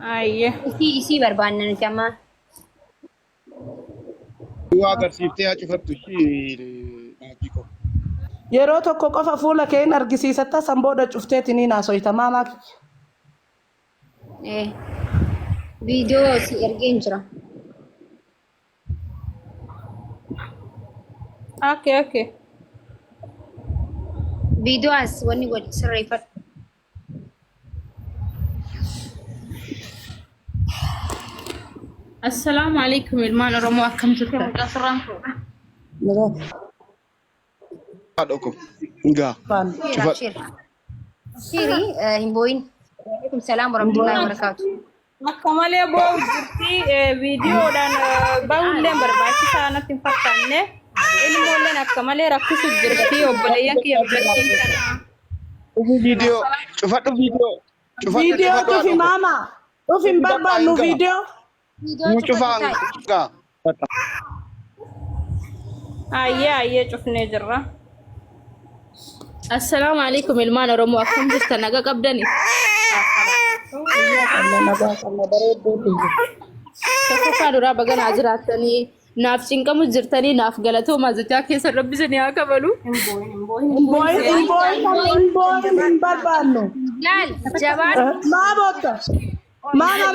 Ayye. Isii barbaanna nuti amma. Waa agarsiiftee haa cufattu ishii maatii koo. Yeroo tokko qofa fuula kee hin argisiisatta san booda cufteetiniin haasoyta maamaa kiyya. Viidiyoo si ergeen jira. Okay. Viidiyoo as wanni godhi sirreeffadhu. Assalamu alaikum ilmaan Oromoo akkam jirtan? Haadha ko. Gaa. Shiri hin booyin. Waalaikum salaam warahmatullahi wabarakatuh. Akka malee boo'u jirti viidiyoodhaan bahuulleen barbaachisaa natti hin fakkaanne ilmoolleen akka malee rakkisu jirti obboleeyyan kiyya biratti. Viidiyoo. Cufadhu viidiyoo. Viidiyoo dhufi maama. Dhufi hin barbaannu viidiyoo. Cufaan gaa. Ayyee cufnee jirra. Assalamu alaikum ilmaan Oromoo akkam jirtan naga qabdani. Tokkoffaa duraa baganaa jiraatanii naaf cinqamu jirtanii naaf galatoomaa jechaa keessa rabbisanii haa kabalu. Hin barbaannu. Laal jabaan. Maa boota. Maama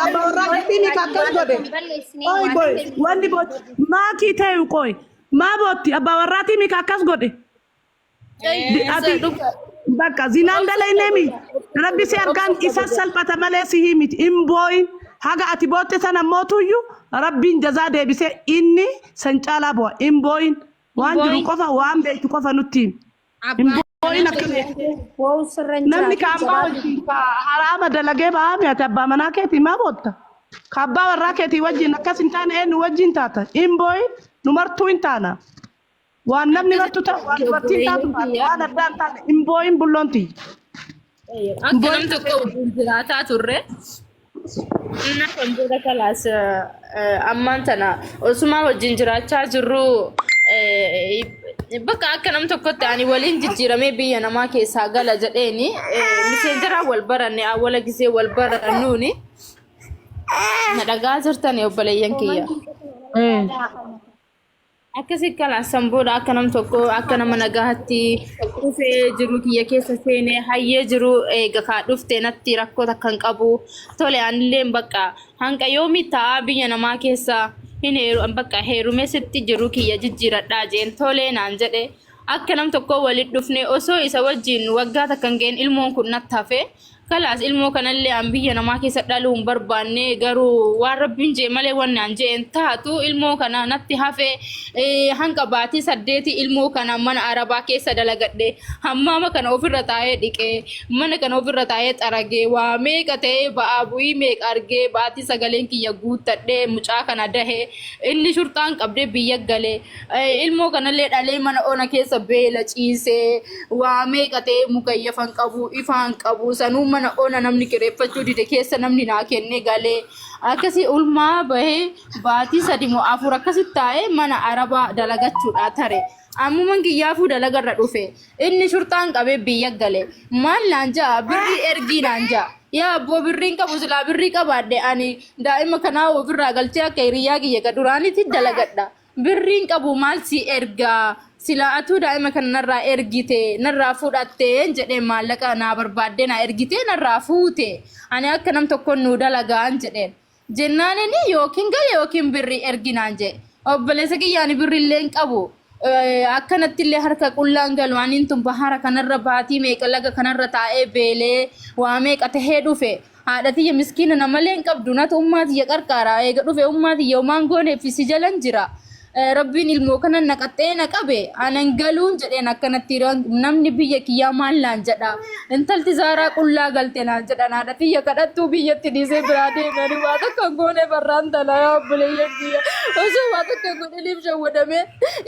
abba warraa keetii mika akkas godhe. Koy wanni booti. Maa kii ta'e koy. Maa booti abba warraatii mika akkas godhe. Ati bakka zinaan dalaynemi rabbi si argaan isa salphata malee si himiti imbooyin haga ati bootte sana mootuyyu rabbiin jazaa deebise inni san caalaa bu'a imbooyin waan jiru qofa waan beektu qofa nutti imbooyin akkana namni kaabbaa wajjin haraama dalagee baame ati abbaa manaa keetii maa bootta kaabbaa warraa keetii wajjin akkas hin taane eenyu wajjin taata imbooyin numartuu hin taana. Waan namni martu ta'u waan dubartiin taatu waan addaan taate imbooyin bulloonti. Akka nam tokko jiraataa turre inni kan booda kalaas ammaan tana osuma wajjin jiraachaa jirru bakka akka nam tokkotti ani waliin jijjiiramee biyya namaa keessaa gala jedheeni miseenjaraa wal baranne awwala gisee wal barannuuni na dhagaa jirtan obboleeyyan kiyya. Akkasi kalaasan booda akka nam tokko akka nama nagaatti dhufee jiru kiyya keessa seenee hayyee jiru eega kaa dhufte natti rakkoo takkan qabu tole anillee bakka hanqa yoomi ta'a biyya namaa keessa hin heeru bakka heerumee sitti jiru kiyya jijjiiradhaa jeen tole naan jedhe akka nam tokko walitti dhufne osoo isa wajjin waggaa takkan ga'een ilmoon kun natti hafe kalaas ilmoo kanallee an biyya namaa keessa dhaluu hin barbaanne garuu waan rabbiin jee malee wanni an jeen taatu ilmoo kana natti hafe hanqa baatii 8 ilmoo kana mana arabaa keessa dalagadhe hammaama kana ofirra taa'ee dhiqee mana kana ofirra taa'ee xaragee waa meeqa ta'ee ba'aa bu'ii meeqa argee baatii 9 kiyya guuttadhee mucaa kana dahee inni shurxaan qabdee biyya galee ilmoo kanallee dhalee mana ona keessa beela ciisee waa meeqa ta'ee mukayyafan qabu ifaan qabu sanuu mana ona namni kireeffachuu dide keessa namni naa kenne galee akkasii ulmaa bahee baatii 3 moo 4 akkasitti taa'ee mana arabaa dalagachuudha tare ammuman kiyyaafuu dalagarra dhufe inni shurxaan qabee biyya galee maal naan ja'a birrii ergii naan ja'a yaa abboo birriin qabu silaa birrii qabaadhe ani daa'ima kanaa ofirraa galchee akka hiriyaa kiyya duraanitti dalagadha birriin qabu maal si ergaa sila atu daa'ima kana narraa ergite narraa fudhattee jedhee maallaqa naa barbaadde naa ergite narraa fuute ani akka nam tokko nu dalagaan jedheen jennaan inni yookiin gale yookiin birrii erginaan jedhe obboleessa kiyyaani birriillee hin qabu akkanattillee harka qullaan galu aniin tun bahara kanarra baatii meeqa laga kanarra taa'ee beelee waa meeqa tahee dhufe haadha tiyya miskiina namallee hin qabdu natu ummaa tiyya qarqaara eega dhufe ummaa tiyya homaan gooneef si jalan jira. Rabbiin ilmoo kana naqaxee naqabe anan galuun jedheen akkanatti namni biyya kiyyaa maal laan jedha intalti zaaraa qullaa galte naan jedhan haadha tiyya kadhattuu biyyatti dhiisee biraa deemanii waa takka goone barraan talaa obboleeyyan kiyya osoo waa takka godhaniif shawwadame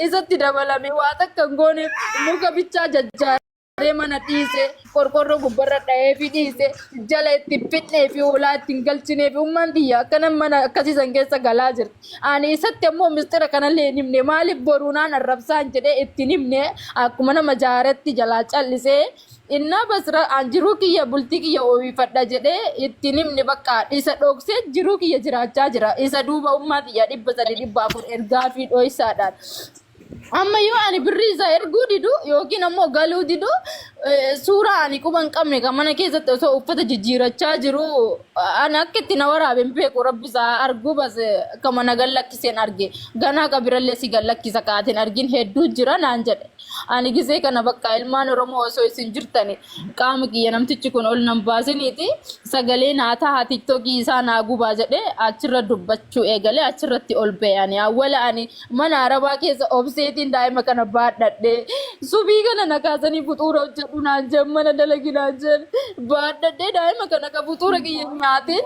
isatti dabalame waa takka goone muka bichaa jajjaa mana dhiise qorqorroo gubbarra dha'ee fi dhiise jala itti fidnee fi ulaa ittiin galchinee fi ummaan xiyya akkana mana akkasiisan keessa galaa jirti. Ani isatti ammoo mistira kanallee hin himne maaliif boruunaan arrabsaan jedhee ittiin himne akkuma nama jaaretti jalaa callisee inna basra an jiruu kiyya bultii kiyya oofifadha jedhee ittiin himni bakka isa dhoksee jiruu kiyya jiraachaa jira isa duuba ummaa xiyya 300 ergaa fi dho'isaadhaan amma yoo ani birrii isaa erguu didu yookiin ammoo galuu didu suuraa ani quban qabne kan mana keessatti osoo uffata jijjiirachaa jiru ani akka itti na waraaben beeku rabbi isaa arguu bas kama na gallakkiseen arge ganaa qabirallee si gallakkisa kaateen argin hedduu jira naan jedhe ani gisee kana bakka ilmaan oromoo osoo isin jirtani qaama kiyya namtichi kun ol nan baasiniiti sagalee naataa haa tiktokii isaa naa gubaa jedhe achirra dubbachuu eegalee achirratti ol ba'ani awwala ani mana arabaa keessa obseetiin daa'ima kana baadhadhe subii kana na kaasanii fuxuura hojjedhu naan jedhe mana dalaginaan jedhe baadhadhe daa'ima kana ka fuxuura kiyya nyaate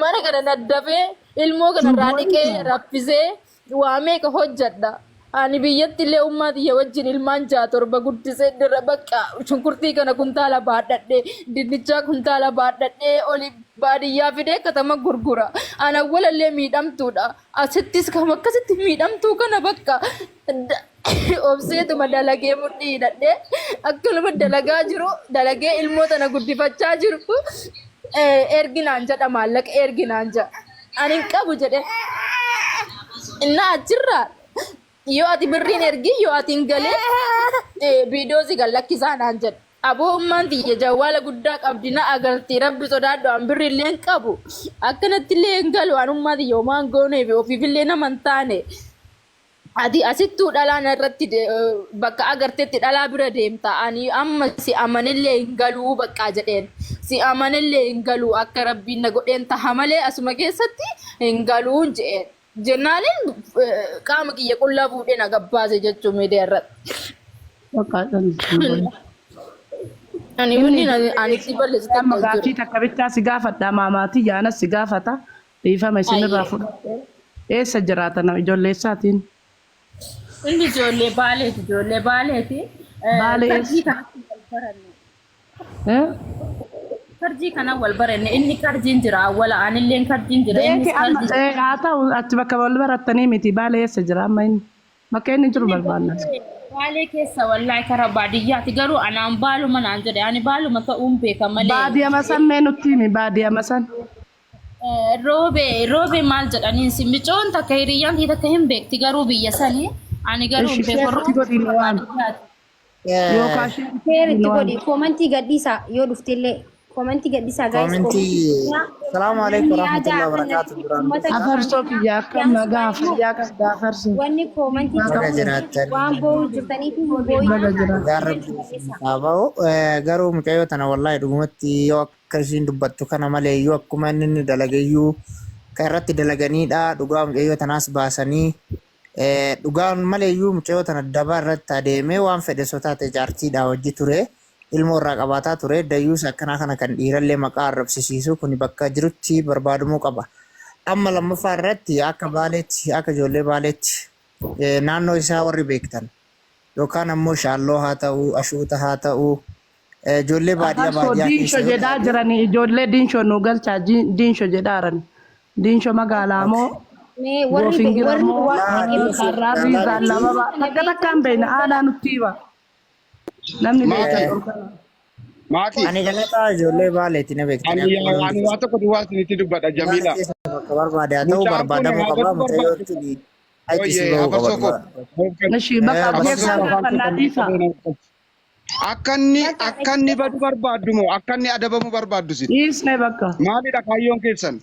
mana kana naddafee ilmoo kana irraa dhiqee raffisee waamee ka hojjedha. Ani biyyatti illee ummaa xiyya wajjin ilmaan 6 guddisee dirra bakka shunkurtii kana kuntaala baadhadhe dinnichaa kuntaala baadhadhe oli baadiyyaa fidee katama gurgura ana walallee miidhamtuudha asittis kam akkasitti miidhamtuu kana bakka obseetuma dalagee mudhii hidhadhe akkanuma dalagaa jiru dalagee ilmoo tana guddifachaa jiru erginaan jedha maallaqa erginaan jedha ani hin qabu jedhe innaa achirraa yoo ati birriin ergi yoo ati hin galee viidiyoo si gallakkisaa naan jedhe aboo ummaan xiyya jawwaala guddaa qabdi na agartii rabbi sodaadhu an birriillee hin qabu akkanatti illee hin galu an ummaa xiyya homaan gooneef ofiifillee nama hin taane ati asittuu dhalaan irratti bakka agarteetti dhalaa bira deemta ani amma si amanillee hin galuu bakka jedheen si amanillee hin galuu akka rabbiin na godheen taha malee asuma keessatti hin galuu jedheen jennaanin qaama kiyya qullaa fuudhee na gabbaase jechuun miidiyaa irratti. Ani hundi ani si balleessite. Amma gaaffii takka bittaa si gaafadha maamaatii yaanas si gaafata dhiifama isinirraa fudhate. Eessa jiraata nama ijoollee isaatiin? Inni ijoollee baaleeti. Baalee eessa? Karjii kana wal baranne inni karjiin jira awwala anilleen karjiin jira inni karjii haa ta'u achi bakka wal barattanii miti baalee eessa jira amma inni bakka inni jiru barbaanna. Baalee keessa wallahi kara baadiyyaati garuu anaan baaluma naan jedhe ani baaluma ta'uun beeka malee. Baadiyyaa masan mee nutti himi baadiyyaa masan. Roobee maal jedhaniin simbicoon takka hiriyyaan takka hin beekti garuu biyya sanii ani garuu hin beeku. Sheeritti godhi koomantii gadhiisaa yoo dhuftillee. Komanti gadhiisaa guys. Assalamu alaikum warahmatullahi wabarakatuh. Afarsoo kiyyaa akka nagaa fayyaa kan gaafarsu. Wanni komantii waan boo'u jirtanii fi boo'u. Garuu mucayyoo tana wallahi dhugumatti yoo akka ishiin dubbattu kana malee yoo akkuma inni dalagayyuu kan irratti dalaganiidha dhugaa mucayyoo tanaas baasanii dhugaan malee iyyuu mucayyoo tana dabaa irratti adeemee waan fedhe sotaate jaartiidha hojii ture. Ilmoo irraa qabaataa ture dayyuus akkanaa kana kan dhiirallee maqaa arrabsisiisu kun bakka jirutti barbaadamuu qaba. Amma lammaffaa irratti akka baaleetti akka ijoollee baaleetti naannoo isaa warri beektan yookaan ammoo shaalloo haa ta'u ashuuta haa ta'u ijoollee baadiyyaa diinshoo jedhaa jiranii ijoollee diinshoo nu galchaa diinshoo jedhaaran diinshoo magaalaa moo goofingiramoo karraa riizaan lama takka takkaan beekna aadaa nutti hiba. Namni Maaki. Ani galataa ijoollee baaleetti na beektan. Ani waa tokko duwwaa isinitti dubbadha Jamiila. Barbaade haa ta'u barbaadamuu qaba mucayyootti ayitisii bahuu qaba. Nashii bakka beekaa kan dhiisa. Akka inni badu barbaaddu moo akka inni adabamu barbaaddu si? Dhiisne bakka. Maalidha kaayyoon keessan?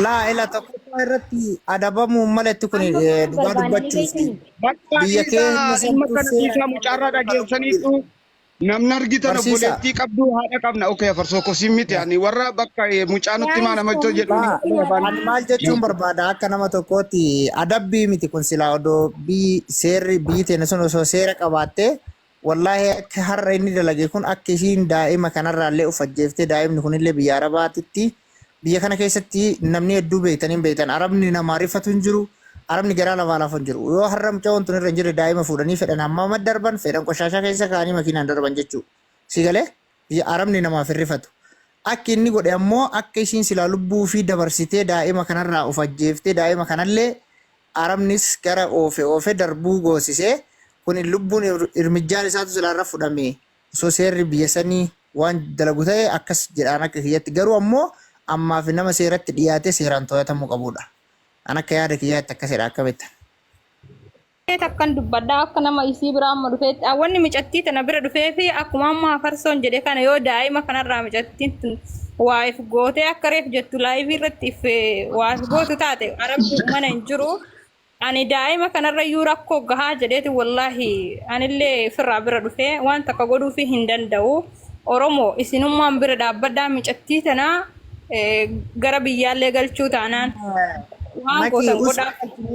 Laa ila tokko irratti adabamuu malatti kun dhugaa dubbachuusi. Biyya keenya kana dhiisaa mucaarraa dhageessaniitu namni argitan obboleettii qabdu haadha qabna. Okay farsoo kosiin miti ani warra bakka mucaanutti maa nama jedhu. Ani maal jechuun barbaada akka nama tokkootti adabbii miti kun silaa odoo seerri biyyi teenya sun osoo seera qabaattee wallahi akka har'a inni dalage kun akka ishiin daa'ima kanarraallee of ajjeeftee daa'imni kunillee biyya arabaatitti biyya kana keessatti namni hedduu beektaniin beektan arabni nama rifatu hin jiru arabni garaa lafaa lafa hin jiru yoo har'a mucaa wantoonni irra hin jirre daa'ima fuudhanii fedhan hamma darban fedhan qoshaashaa keessa kaanii makiinaan darban jechuudha si galee biyya arabni namaaf hin rifatu akka inni godhe ammoo akka ishiin silaa lubbuu fi dabarsitee daa'ima kanarraa of ajjeeftee daa'ima kanallee arabnis gara oofe darbuu goosisee kun lubbuun irmijjaan isaatu silaarra fudhame osoo seerri biyya sanii waan dalagu ta'e akkas jedhaan akka kiyyatti garuu ammoo ammaa fi nama seeratti dhiyaatee seeraan to'atamuu qabudha. An akka yaada kiyyaatti akkasidha akkamitti. Takkan dubbadhaa akka nama isii biraa amma dhufeetti wanni micattii tana bira dhufee fi akkuma amma farsoon jedhe kana yoo daa'ima kanarraa micattiin tun waa'eef gootee akka reef jettu laayivii irratti if waa'eef gootu taate arabni mana hin jiru. Ani daa'ima kanarra iyyuu rakkoo gahaa jedheeti wallaahi anillee firraa bira dhufee waan takka godhuu fi hin danda'u. Oromoo isinummaan bira dhaabbadhaa micattii tanaa gara biyyaallee galchuu taanaan. Maki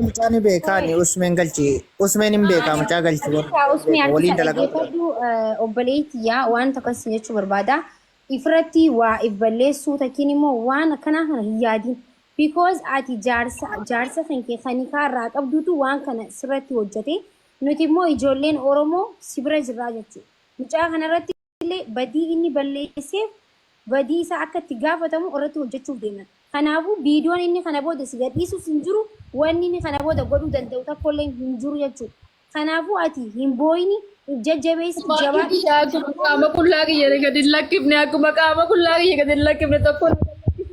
mucaan ni beekaani Usmeen galchi Usmeen hin beekaa mucaa galchi waliin dalagaa obboleettiyaa waan takkas jechuu barbaada ifratti waa ibballeessuu takkiin immoo waan akkanaa kana hin yaadin because ati jaarsa kan kee kanikaarraa qabduutu waan kana sirratti hojjete nuti immoo ijoolleen Oromoo si bira jirraa jechuudha mucaa kanarratti illee badii inni balleesseef badii isaa akka itti gaafatamu irratti hojjechuuf deeman. Kanaafuu viidiyoon inni kana booda si gadhiisus hin jiru wanni inni kana booda godhuu danda'u tokkollee hin jiru jechuudha. Kanaafuu ati hin booyini jajjabeessi jabaa. Qaama qullaa kiyya gadi hin lakkifne akkuma qaama qullaa kiyya gadi hin lakkifne tokko.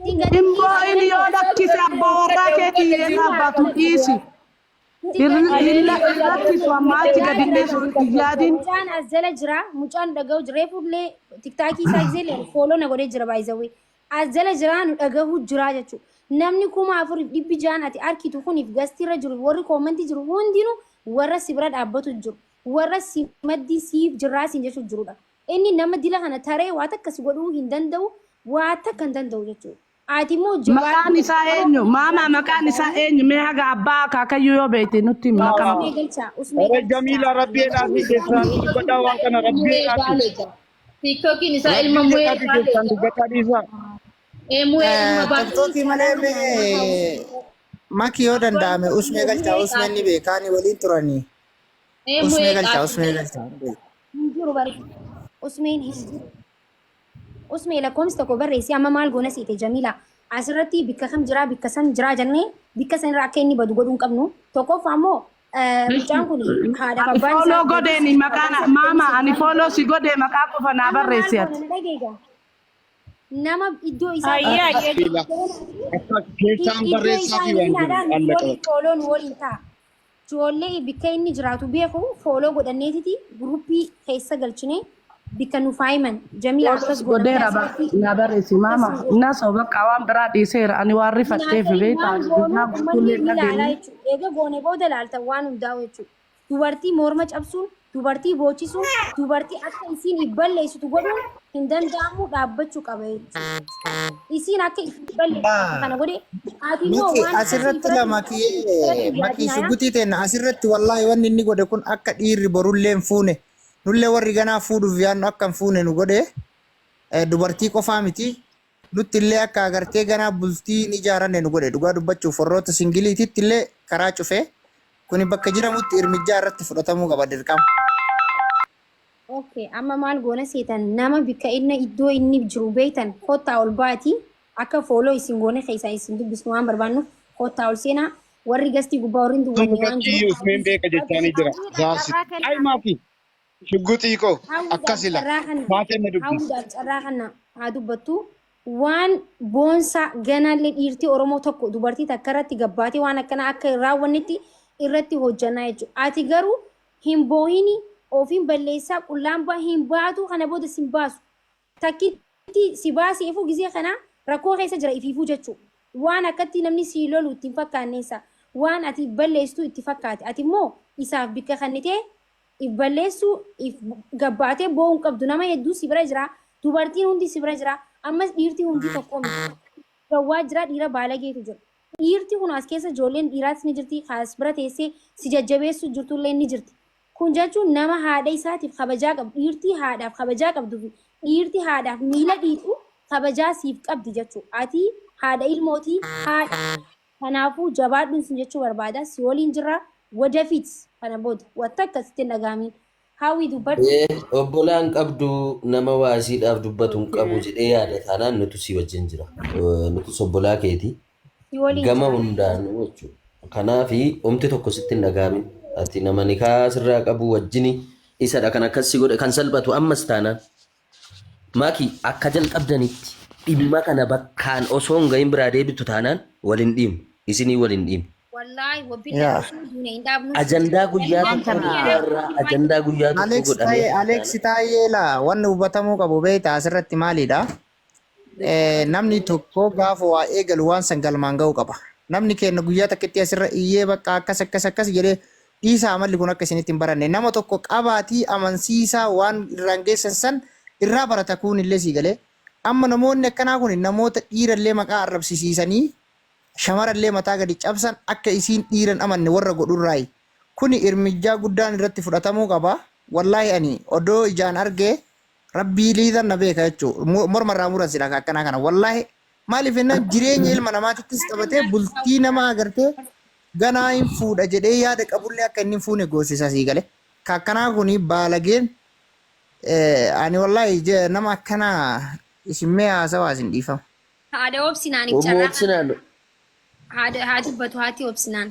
Hin booyini yoo lakkise abbaa warraa keetii yeroo abbaatu dhiisi. Lakkisu ammaa achi gadi dhiisu yaadiin. Mucaan as jala jira mucaan dhaga'u jiree fuullee tiktaakii isaa gisee fooloo na godhee jira baay'isawwee. As jala jiraan dhagahu jira jechuudha. Namni 4,400 ati arkitu kuniif gastiirra jiru warri koomentii jiru hundinuu warra si bira dhaabbatu jiru. Warra si maddii siif jirraasiin jechuudha jirudha. Inni nama dila kana taree waa takka si godhuu hin danda'u waa takka hin danda'u jechuudha. Ati immoo maqaan isaa eenyu? Maama maqaan isaa eenyu? Mee haga abbaa akaakayyuu yoo beekte nutti maqaa. Jamiila Rabbii Dhaafi keessaan dubbadhaa waan kana Rabbii Dhaafi. TikTokiin isaa ilma mu'ee. TikTokii malee Maki yoo danda'ame Usmee galchaa Usmeen ni beekaani waliin turanii. Usmee galchaa Usmee galchaa. Usmee lakkoomsi tokko barreessi amma maal goona siite Jamiila asirratti bikka kam jira bikka san jira jennee bikka san irraa akka inni badu godhuu hin qabnu tokkoffaa ammoo mucaan kun haadha abbaan follow godheeni maqaan maama ani follow si godhee maqaa qofa naa barreessi ati. Nama iddoo isaa keessaan barreessaa fi waan fooloon waliin ta'a. Ijoollee bikka inni jiraatu beeku fooloo godhanneetiti guruppii keessa galchine bikka nu faayiman Jamiila akkas godheera naa barreessi maama na soo bakka waan biraa dhiiseera ani waan rifatteef beektaa naa gurgurlee dhageenya. Eega goone booda laaltan waan hundaa'u jechuudha. Dubartii morma cabsuun dubartii boocisuun dubartii akka isiin ibballeessitu godhuun hin danda'amu dhaabbachuu qaba jechuudha. Isiin akka ibballeessitu kana godhe ati immoo waan asirratti lama makii shugutii ta'e asirratti wallaahi wanni inni godhe kun akka dhiirri borullee hin fuune nullee warri ganaa fuudhuuf yaadnu akka hin fuune nu godhe dubartii qofaa miti nutti illee akka agartee ganaa bultii ni ijaaranne nu godhe dhugaa dubbachuuf warroota singiliititti illee karaa cufee kuni bakka jiramutti irmijjaa irratti fudhatamuu qaba dirqama. Okay, amma maal goona seetan nama bikka inni iddoo inni jiru beektan kottaa ol baati akka fooloo isin goone keessaa isin dubbisnu waan barbaannuuf kottaa ol seenaa warri gastii gubbaa warri dubbatu waan jiru. Usmeen beeka jechaanii jira. Jaarsi. Ay maafi. Shugguxii koo akkasila. Baatee na dubbisa. Carraa kana haa dubbattu waan boonsaa ganaallee dhiirtii Oromoo tokko dubartii takka irratti gabbaatee waan akkana akka raawwannetti irratti hojjannaa jechuudha. Ati garuu hin boohini ofiin balleessaa qullaan hin baatu kana booda sin baasu. Takkitti si baaseefu gisee kana rakkoo keessa jira ifiifuu jechuudha. Waan akkatti namni si lolu ittiin fakkaanneessa. Waan ati balleessitu itti fakkaate. Ati immoo isaaf bikka kannitee if balleessuu if gabbaatee boo'uun qabdu nama hedduu si bira jira. Dubartiin hundi si bira jira. Ammas dhiirtii hundi tokko gawwaa jira dhiira baalageetu jira. Dhiirti kun as keessa ijoolleen dhiiraas ni jirti. Kaas bira teessee si jajjabeessu jirtullee ni jirti. Kun jechuun nama haadha isaatiif kabajaa qabdu. Dhiirtii haadhaaf kabajaa qabdu fi dhiirtii haadhaaf miila dhiitu kabajaa siif qabdi jechuudha. Ati haadha ilmootii haadha. Kanaafuu jabaadhuun sun jechuu barbaada. Si waliin jirra wadafiit kana booda wanta akkasitti dhagaamin. Hawwii dubbadhu. Obbolaan qabdu nama waasiidhaaf dubbatu hin qabu jedhee yaada taanaan nuti si wajjin jira. Nuti obbolaa keeti. Gama hundaan jechuudha. Kanaafi omti tokko sitti hin dhagaamin. Ati nama nikaa sirraa qabu wajjini isadha kan akkasii godhe kan salphatu ammas taanaan maaki akka jalqabdanitti dhimma kana bakkaan osoo hin gahin biraa deebitu taanaan waliin dhiimu isinii waliin dhiimu. Wallahi Yaa. Ajandaa guyyaa tokko irraa ajandaa guyyaa tokko godhamee Alex taayee la wanni hubatamuu qabu beektaa asirratti maalidha? Namni tokko gaafa waa eegalu waan san galmaan ga'uu qaba. Namni keenya guyyaa takkitti asirra iyyee bakka akkas jedhee dhiisaa amalli kun akka isinitti hin baranne nama tokko qabaatii amansiisaa waan irraan geessan san irraa barata kun illee sii galee amma namoonni akkanaa kun namoota dhiirallee maqaa arrabsisiisanii shamarallee mataa gadi cabsan akka isiin dhiiran amanne warra godhurraayi kuni irmijjaa guddaan irratti fudhatamuu qaba wallaahi ani odoo ijaan argee rabbii liidan na beeka jechuudha mormarraa muran sila akkanaa kana wallaahi maaliif jennaan jireenya ilma namaatittis qabatee bultii nama agartee ganaa hin fuudha jedhee yaada qabullee akka inni hin fuune goosisa sii galee akkanaa kuni baalageen ani wallaahi nama akkanaa isimee haasawaa isin dhiifama. Haada obsinaan Obsinaan haa dubbatu haati obsinaan.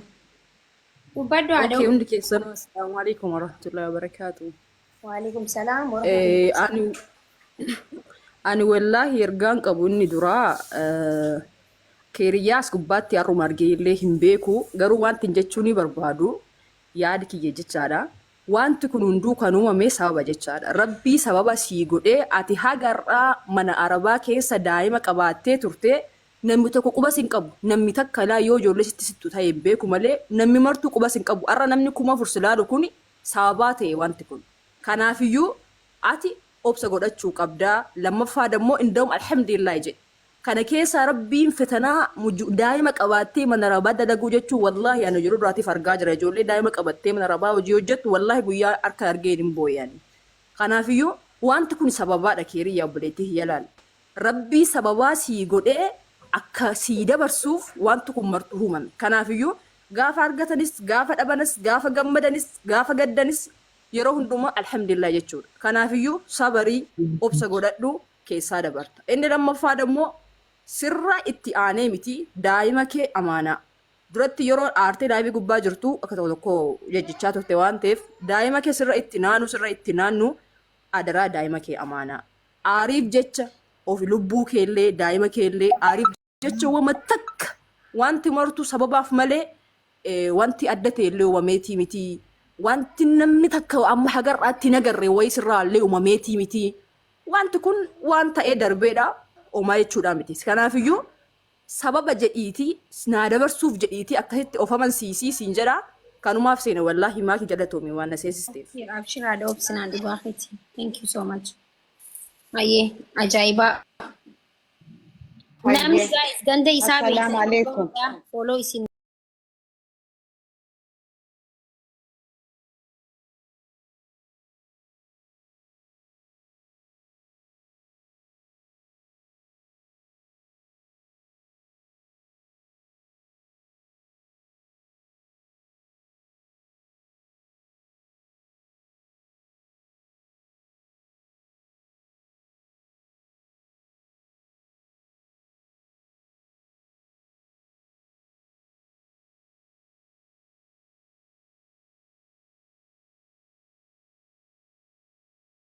Dubbaddu haadha. Okay, hundi keessan assalamu alaikum warahmatullahi wabarakatuh. Waalaikum salaam Ani wallahi ergaan qabu inni duraa keeriyaas gubbaatti har'uma argee illee hin beeku garuu wanti jechuun ni barbaadu yaadi kiyya jechaadha. Wanti kun hunduu kan uumame sababa jechaadha. Rabbii sababa sii godhee ati hagarraa mana arabaa keessa daa'ima qabaattee turte namni tokko qubas hin qabu. Namni takka laa yoo ijoollee sitti sittu ta'e hin beeku malee namni martuu qubas hin qabu. Har'a namni kuma fursilaalu kun sababaa ta'e wanti kun. Kanaafiyyuu ati obsa godhachuu qabdaa. Lammaffaa dammoo inda'um alhamdulillah jedhe. Kana keessa rabbiin fitanaa daa'ima qabaattee mana arabaa dalaguu jechuun wallaahi ani jiru duraatiif argaa jira ijoollee daa'ima qabattee mana arabaa hojii hojjettu wallaahi guyyaa harka argee hin booyan. Kanaafiyyuu wanti kun sababaadha keeriyyaa obboleettii hiyyalaan. Rabbii sababaa sii godhee akka sii dabarsuuf wanti kun martu uumame. Kanaafiyyuu gaafa argatanis gaafa dhabanis gaafa gammadanis gaafa gaddanis yeroo hundumaa alhamdulillah jechuudha. Kanaafiyyuu sabarii obsa godhadhu keessaa dabarta. Inni lammaffaa dammoo sirra itti aanee miti daa'ima kee amaanaa. Duratti yeroo aartee daa'imni gubbaa jirtu akka tokko jechichaa turte waan ta'eef daa'ima kee sirra itti naannu adaraa daa'ima kee amaanaa. Aariif jecha ofi lubbuu keellee daa'ima keellee aariif jecha uumama takka wanti martu sababaaf malee wanti adda ta'ellee uumameetii miti. Wanti namni takka amma hagarraatti nagarree wayii sirraallee uumameetii miti. Wanti kun waan ta'ee darbeedha. Omaa jechuudha miti. Kanaafiyyuu sababa jedhiitii naa dabarsuuf jedhiitii akkasitti of amansiisii siin jedha. Kanumaaf seena wallaahi maaki jalatoome waan na seesisteef. Abshiraadha obsinaan dhugaafeti. Thank you so much. Ayyee ajaa'ibaa. Namni guys ganda isaa beeksisa. Follow isin.